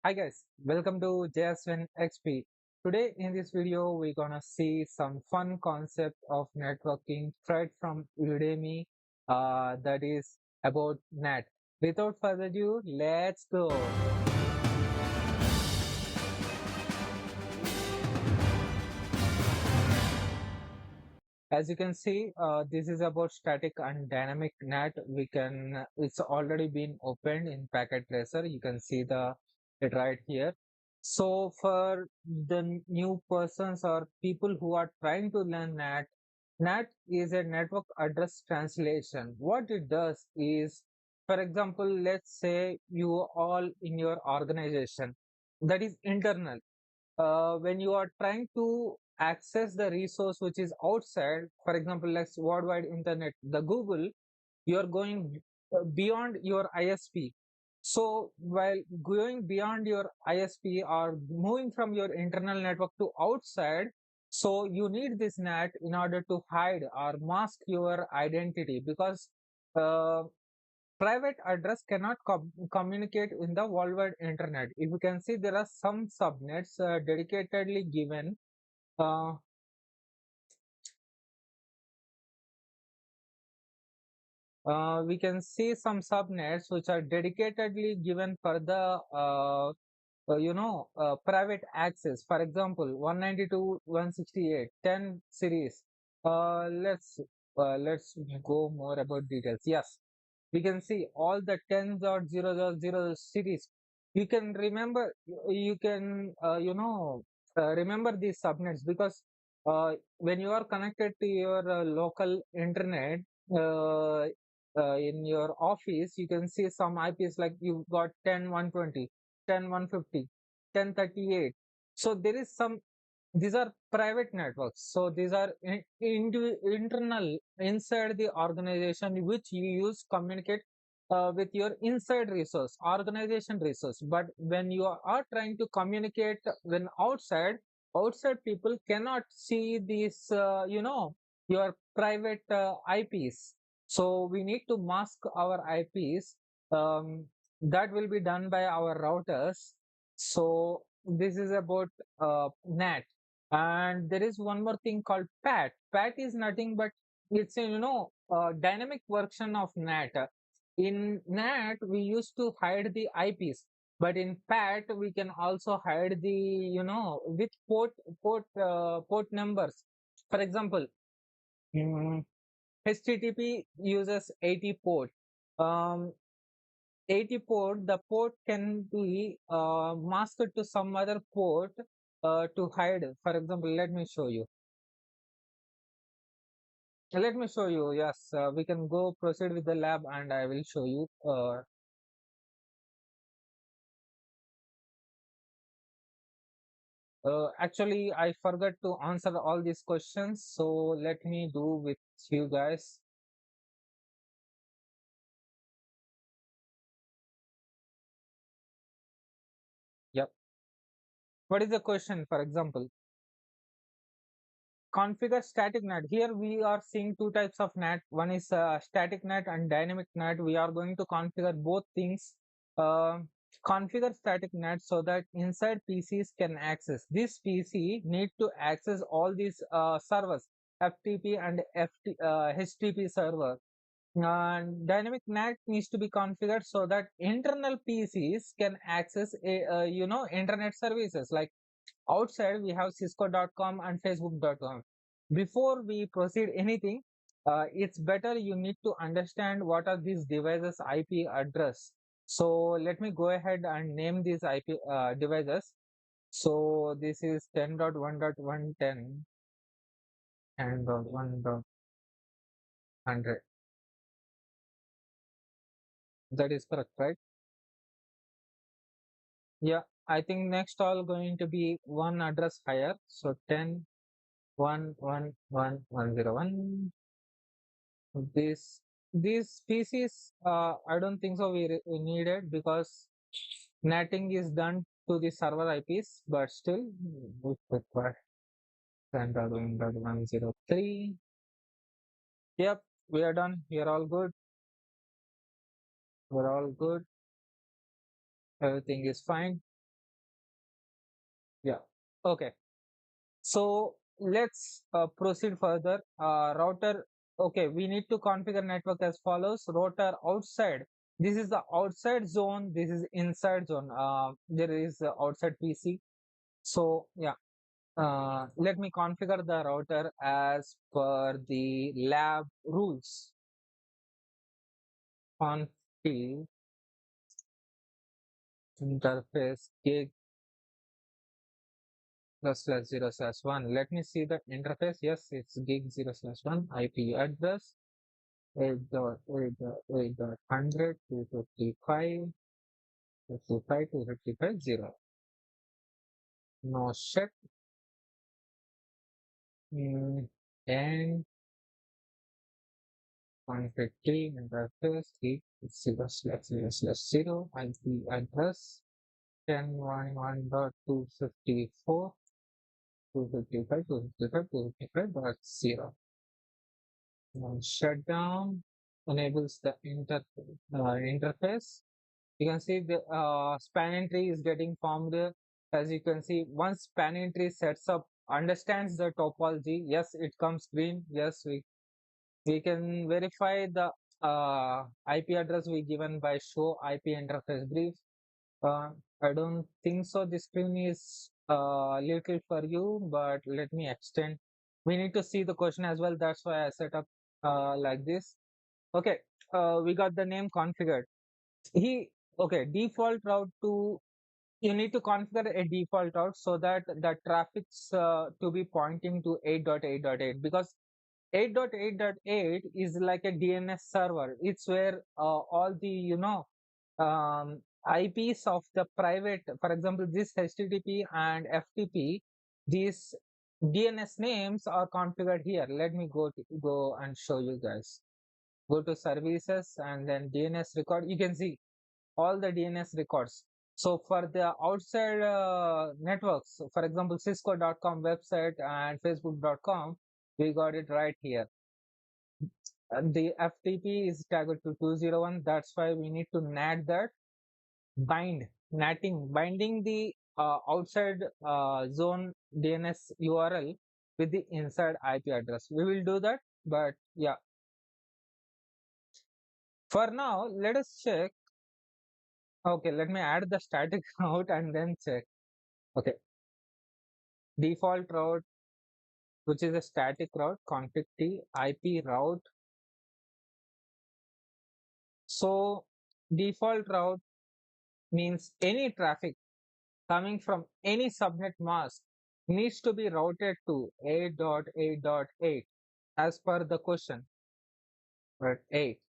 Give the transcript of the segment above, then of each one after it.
Hi guys, welcome to JSN XP. Today in this video, we're gonna see some fun concept of networking straight from Udemy that is about NAT. Without further ado, let's go. As you can see, this is about static and dynamic NAT. It's already been opened in Packet Tracer. You can see it right here. So for the new persons or people who are trying to learn NAT, NAT is a network address translation. What it does is, for example, let's say you all in your organization that is internal when you are trying to access the resource which is outside, for example, like worldwide internet, the Google, you are going beyond your ISP. So while going beyond your ISP or moving from your internal network to outside, so you need this NAT in order to hide or mask your identity because uh, private address cannot communicate in the worldwide internet. If you can see, there are some subnets dedicatedly given. Uh, we can see some subnets which are dedicatedly given for the private access. For example, 192.168.10 series. Let's go more about details. Yes, we can see all the tens or zeros or zero series. You can remember. You can remember these subnets because when you are connected to your local internet. In your office, you can see some IPs like you've got 10.120, 10.150, 10.38. So there is some, these are private networks. So these are internal inside the organization which you use communicate with your inside resource, organization resource. But when you are trying to communicate when outside people cannot see these, your private IPs. So we need to mask our IPs. Um, that will be done by our routers. So this is about NAT. And there is one more thing called PAT. PAT is nothing but it's a dynamic version of NAT. In NAT, we used to hide the IPs, but in PAT we can also hide the with port numbers. For example, mm, HTTP uses 80 port. Um, 80 port, the port can be masked to some other port to hide. For example, let me show you. Let me show you. Yes, we can go proceed with the lab and I will show you. Actually, I forgot to answer all these questions. So let me do with you guys. Yep. What is the question, for example? Configure static NAT. Here we are seeing two types of NAT. One is static NAT and dynamic NAT. We are going to configure both things. Uh, Configure static NAT so that inside PCs can access. This PC need to access all these servers, FTP and HTTP server. Dynamic NAT needs to be configured so that internal PCs can access internet services like outside we have cisco.com and facebook.com. Before we proceed anything, it's better you need to understand what are these devices IP address. So let me go ahead and name these IP devices. So this is 10.1.110 and 1.100. That is correct, right? Yeah, I think next all going to be one address higher. So 10 1 1 1 101. These species, I don't think so we need it because netting is done to the server IPs, but still we require 10.1.103. Yep, we are done. We are all good. We're all good. Everything is fine. Yeah. Okay. So let's proceed further. Router. Okay, we need to configure network as follows. Router outside. This is the outside zone. This is inside zone. There is outside PC. So yeah. Let me configure the router as per the lab rules. Config interface gig +/0/1. Let me see the interface. Yes, it's gig 0/1 IP address 8.8.8.100 255 0. No shit. And config key interface gig 0/0/0 IP address 10.1.1.254 255.0. Shutdown enables the interface. You can see the spanning tree is getting formed. As you can see, once spanning tree sets up, understands the topology. Yes, it comes green. Yes, we can verify the IP address we given by show IP interface brief. Uh, I don't think so. This screen is little for you, but let me extend. We need to see the question as well. That's why I set up like this. Okay, we got the name configured. He okay, default route to you need to configure a default route so that the traffic's to be pointing to 8.8.8 because 8.8.8 is like a DNS server. It's where all the IPs of the private, for example, this HTTP and FTP, these DNS names are configured here. Let me go and show you guys. Go to services and then DNS record. You can see all the DNS records. So for the outside networks, for example, Cisco.com website and Facebook.com, we got it right here. And the FTP is tagged to 201. That's why we need to NAT that binding the outside zone DNS URL with the inside IP address. We will do that, but yeah. For now, let us check. Okay, let me add the static route and then check. Okay, default route, which is a static route, config t IP route. So default route means any traffic coming from any subnet mask needs to be routed to 8.8.8 as per the question. But 8.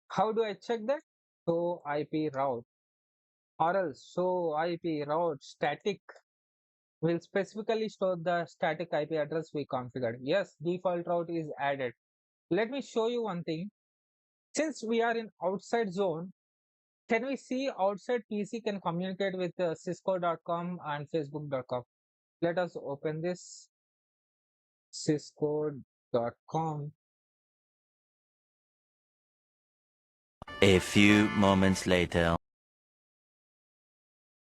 How do I check that? Show IP route or else show IP route static will specifically store the static IP address we configured. Yes, default route is added. Let me show you one thing. Since we are in outside zone, can we see outside PC can communicate with Cisco.com and Facebook.com? Let us open this Cisco.com. A few moments later.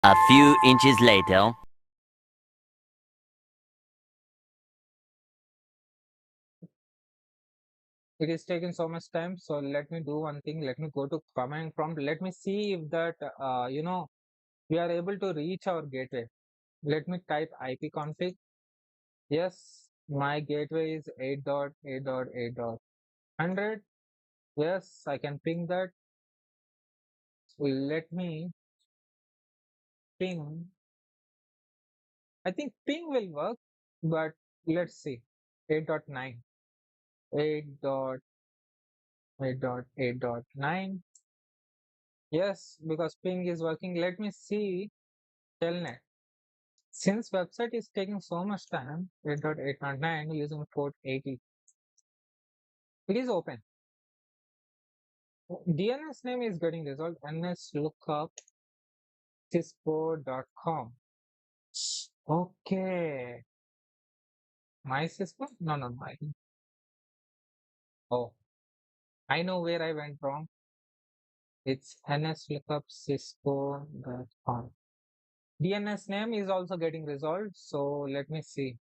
A few inches later. It is taking so much time, so let me do one thing. Let me go to command prompt. Let me see if that we are able to reach our gateway. Let me type ipconfig. Yes, my gateway is 8.8.8.100. Yes, I can ping that. Let me ping. I think ping will work, but let's see. 8.9. 8.8.8.9. Yes, because ping is working. Let me see telnet. Since website is taking so much time, 8.8.9 using port 80. It is open. DNS name is getting resolved. NS lookup cisco.com. Okay. My Cisco? No, no, my. Oh, I know where I went wrong. It's NS lookup cisco.com. DNS name is also getting resolved. So let me see.